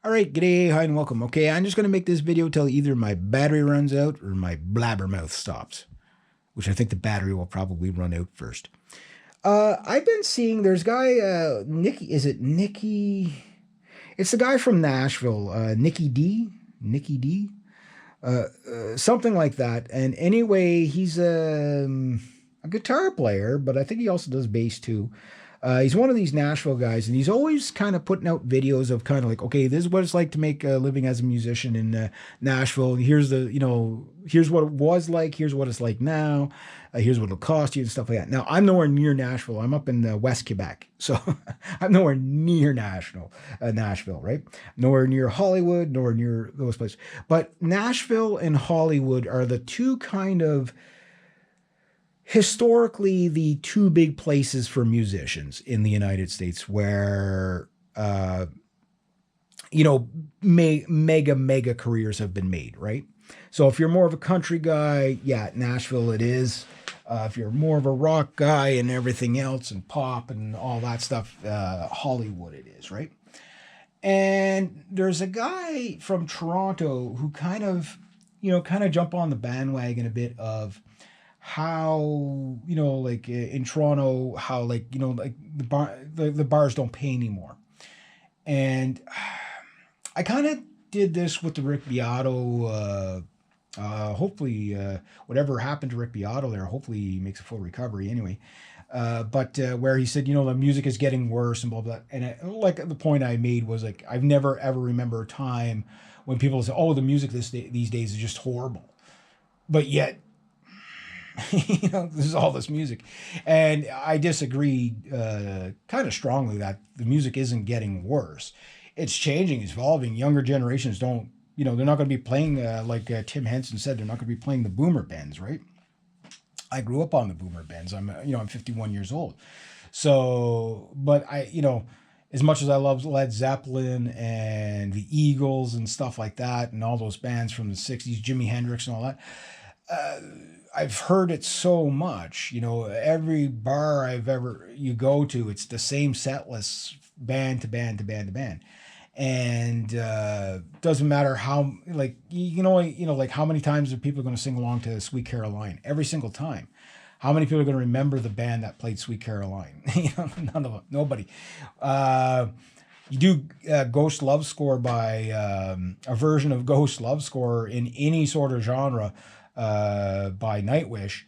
All right, g'day, hi, and welcome. Okay, I'm just going to make this video till either my battery runs out or my blabbermouth stops, which I think the battery will probably run out first. I've been seeing there's a guy, Nicky, is it Nicky? It's the guy from Nashville, Nicky D? Nicky D? Something like that. And anyway, he's a guitar player, but I think he also does bass too. He's one of these Nashville guys, and he's always kind of putting out videos of kind of like, okay, this is what it's like to make a living as a musician in Nashville. Here's here's what it was like. Here's what it's like now. Here's what it'll cost you and stuff like that. Now, I'm nowhere near Nashville. I'm up in West Quebec, so I'm nowhere near Nashville, right? Nowhere near Hollywood, nowhere near those places. But Nashville and Hollywood are the two kind of historically the two big places for musicians in the United States where mega careers have been made, right? So if you're more of a country guy, yeah, Nashville it is. If you're more of a rock guy and everything else and pop and all that stuff, Hollywood it is, right? And there's a guy from Toronto who kind of jump on the bandwagon a bit of how like in Toronto how like the bars don't pay anymore. And I kind of did this with the Rick Beato hopefully whatever happened to Rick Beato there, hopefully he makes a full recovery anyway. But where he said, the music is getting worse and blah blah. And like the point I made was like I've never ever remember a time when people say, "Oh, the music these days is just horrible," but yet this is all this music. And I disagree kind of strongly that the music isn't getting worse. It's changing, it's evolving. Younger generations don't, they're not going to be playing, like Tim Henson said, they're not going to be playing the boomer bands, right? I grew up on the boomer bands. I'm 51 years old. So, but as much as I love Led Zeppelin and the Eagles and stuff like that, and all those bands from the 60s, Jimi Hendrix and all that, I've heard it so much, every bar you go to, it's the same set list, band to band to band to band. And doesn't matter how, like, like how many times are people going to sing along to Sweet Caroline? Every single time. How many people are going to remember the band that played Sweet Caroline? None of them, nobody. You do Ghost Love Score by a version of Ghost Love Score in any sort of genre, by Nightwish,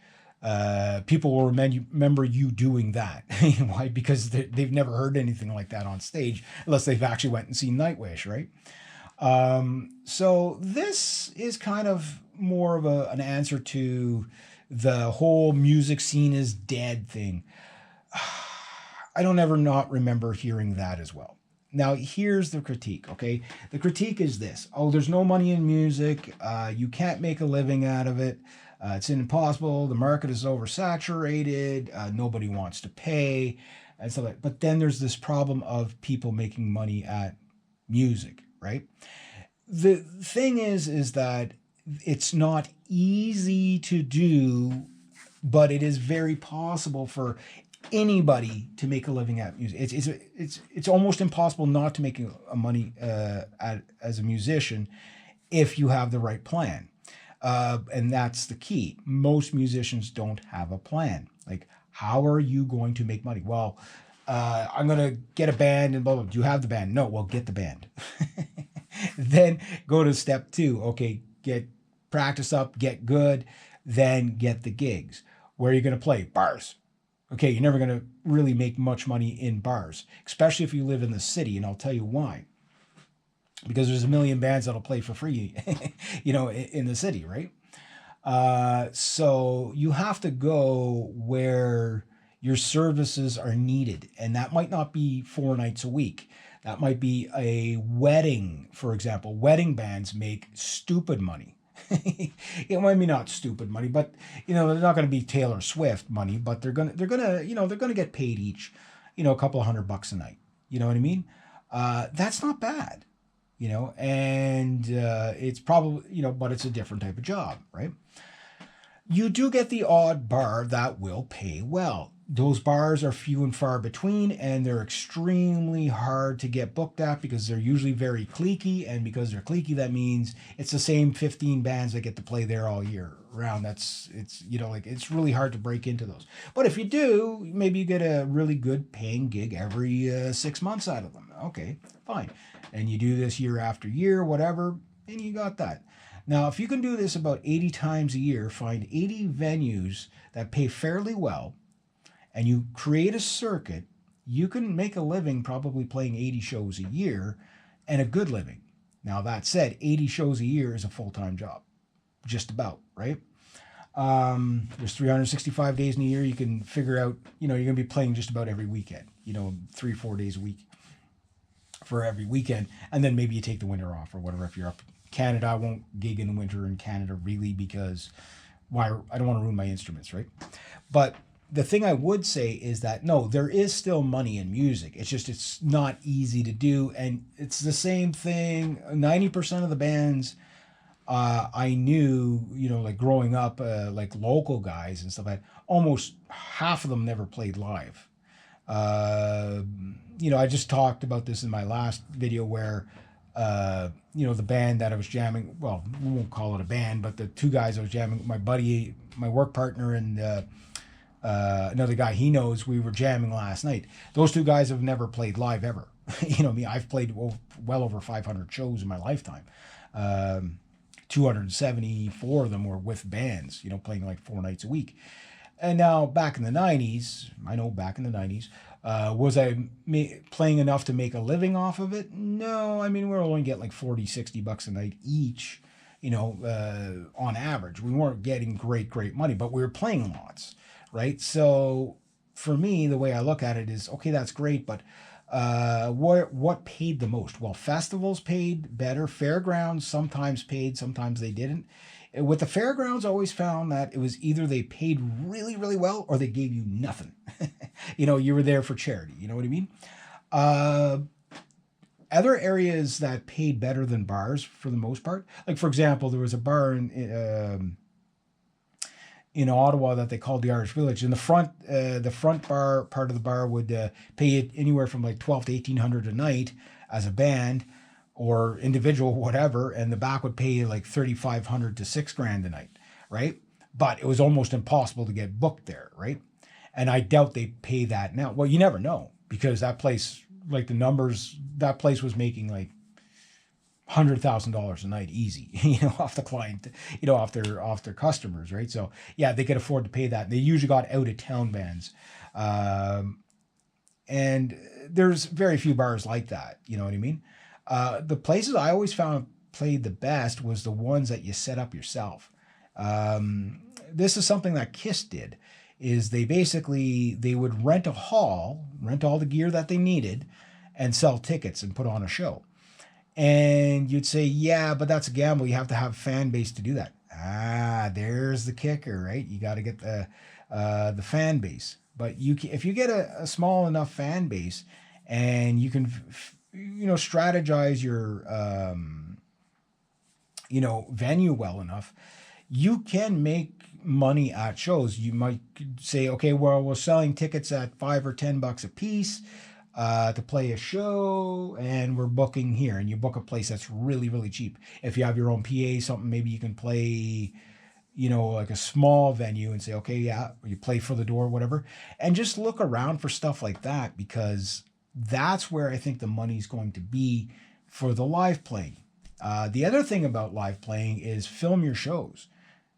people will remember you doing that. Why? Because they've never heard anything like that on stage, unless they've actually went and seen Nightwish, right? So this is kind of more of an answer to the whole music scene is dead thing. I don't ever not remember hearing that as well. Now, here's the critique, okay? The critique is this. Oh, there's no money in music. You can't make a living out of it. It's impossible. The market is oversaturated. Nobody wants to pay. And stuff like that. But then there's this problem of people making money at music, right? The thing is that it's not easy to do, but it is very possible for anybody to make a living at music. It's almost impossible not to make a money as a musician if you have the right plan. And that's the key. Most musicians don't have a plan. Like, how are you going to make money? Well, I'm going to get a band and blah, blah. Do you have the band? No. Well, get the band. Then go to step 2. Okay, get practice up, get good, then get the gigs. Where are you going to play? Bars. Okay, you're never going to really make much money in bars, especially if you live in the city, and I'll tell you why. Because there's a million bands that'll play for free, in the city, right? So you have to go where your services are needed, and that might not be 4 nights a week. That might be a wedding, for example. Wedding bands make stupid money. It might be not stupid money, but they're not going to be Taylor Swift money, but they're gonna get paid each, a couple of $100 a night. You know what I mean? That's not bad, and it's probably but it's a different type of job, right? You do get the odd bar that will pay well. those bars are few and far between, and they're extremely hard to get booked at because they're usually very cliquey, and because they're cliquey, that means it's the same 15 bands that get to play there all year round. It's like it's really hard to break into those. But if you do, maybe you get a really good paying gig every 6 months out of them. Okay, fine. And you do this year after year, whatever, and you got that. Now, if you can do this about 80 times a year, find 80 venues that pay fairly well, and you create a circuit, you can make a living probably playing 80 shows a year, and a good living. Now, that said, 80 shows a year is a full-time job, just about, right? There's 365 days in a year. You can figure out, you're going to be playing just about every weekend, 3-4 days a week for every weekend. And then maybe you take the winter off or whatever. If you're up Canada, I won't gig in the winter in Canada really, because I don't want to ruin my instruments, right? But the thing I would say is that, no, there is still money in music. It's just, it's not easy to do. And it's the same thing. 90% of the bands I knew, like growing up, like local guys and stuff like that, almost half of them never played live. I just talked about this in my last video where, the band that I was jamming, well, we won't call it a band, but the two guys I was jamming, my buddy, my work partner, and another guy he knows, we were jamming last night. Those two guys have never played live ever. I've played well over 500 shows in my lifetime. 274 of them were with bands, playing like 4 nights a week. And now back in the 90s, was I playing enough to make a living off of it? No, we're only getting like 40, 60 bucks a night each, on average. We weren't getting great money, but we were playing lots, right? So for me, the way I look at it is, okay, that's great, but what paid the most? Well, festivals paid better. Fairgrounds sometimes paid, sometimes they didn't. With the fairgrounds, I always found that it was either they paid really, really well or they gave you nothing. You were there for charity. You know what I mean? Other areas that paid better than bars for the most part, like for example, there was a bar in Ottawa that they called the Irish Village. In the front bar part of the bar would pay it anywhere from like 12 to 1800 a night as a band or individual, whatever, and the back would pay you like 3,500 to $6,000 a night, right? But it was almost impossible to get booked there, right? And I doubt they pay that now. Well, you never know, because that place, like the numbers, that place was making like $100,000 a night easy, off the client, off their customers, right? So yeah, they could afford to pay that. They usually got out of town bands, and there's very few bars like that. You know what I mean? The places I always found played the best was the ones that you set up yourself. This is something that Kiss did. Is they would rent a hall, rent all the gear that they needed, and sell tickets and put on a show. And you'd say, yeah, but that's a gamble. You have to have a fan base to do that. There's the kicker, right? You got to get the fan base. But if you get a small enough fan base, and you can, strategize your, venue well enough, you can make money at shows. You might say, okay, well, we're selling tickets at $5 or $10 a piece to play a show, and we're booking here, and you book a place that's really, really cheap. If you have your own PA, something, maybe you can play, like a small venue and say, okay, yeah, you play for the door, whatever, and just look around for stuff like that, because that's where I think the money's going to be for the live playing. The other thing about live playing is film your shows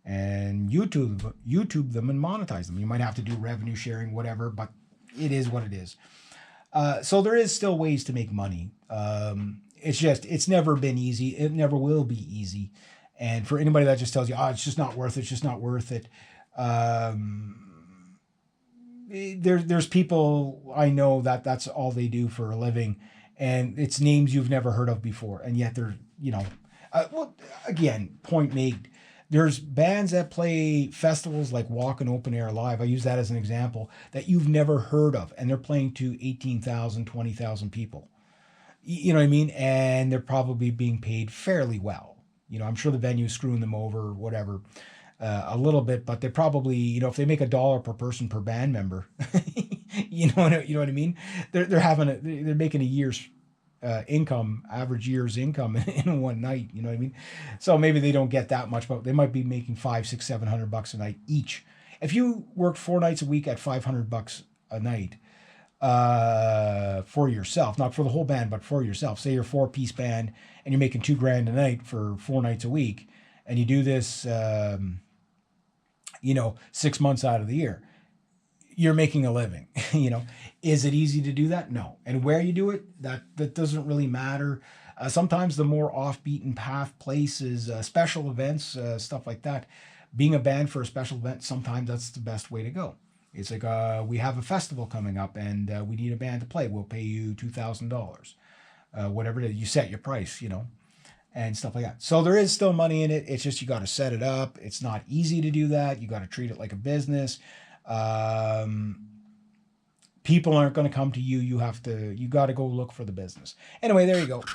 and YouTube them and monetize them. You might have to do revenue sharing, whatever, but it is what it is. So there is still ways to make money. It's never been easy. It never will be easy. And for anybody that just tells you, it's just not worth it, there's people I know that's all they do for a living, and it's names you've never heard of before, and yet they're, again, point made. There's bands that play festivals like Wacken Open Air Live. I use that as an example, that you've never heard of, and they're playing to 18,000, 20,000 people. You know what I mean? And they're probably being paid fairly well. I'm sure the venue's screwing them over or whatever. a little bit, but they probably, if they make $1 per person per band member, you know what I mean? They're making a year's income, average year's income in one night. You know what I mean? So maybe they don't get that much, but they might be making 5, 6, $700 a night each. If you worked 4 nights a week at $500 a night, for yourself, not for the whole band, but for yourself. Say you're a 4-piece band and you're making $2,000 a night for 4 nights a week, and you do this, 6 months out of the year. You're making a living. Is it easy to do that? No. And where you do it, that doesn't really matter. Sometimes the more off-beaten path places, special events, stuff like that. Being a band for a special event, sometimes that's the best way to go. It's like, we have a festival coming up and we need a band to play. We'll pay you $2,000, whatever it is. You set your price, and stuff like that. So there is still money in it. It's just you got to set it up. It's not easy to do that. You got to treat it like a business. People aren't going to come to you. You got to go look for the business. Anyway, there you go.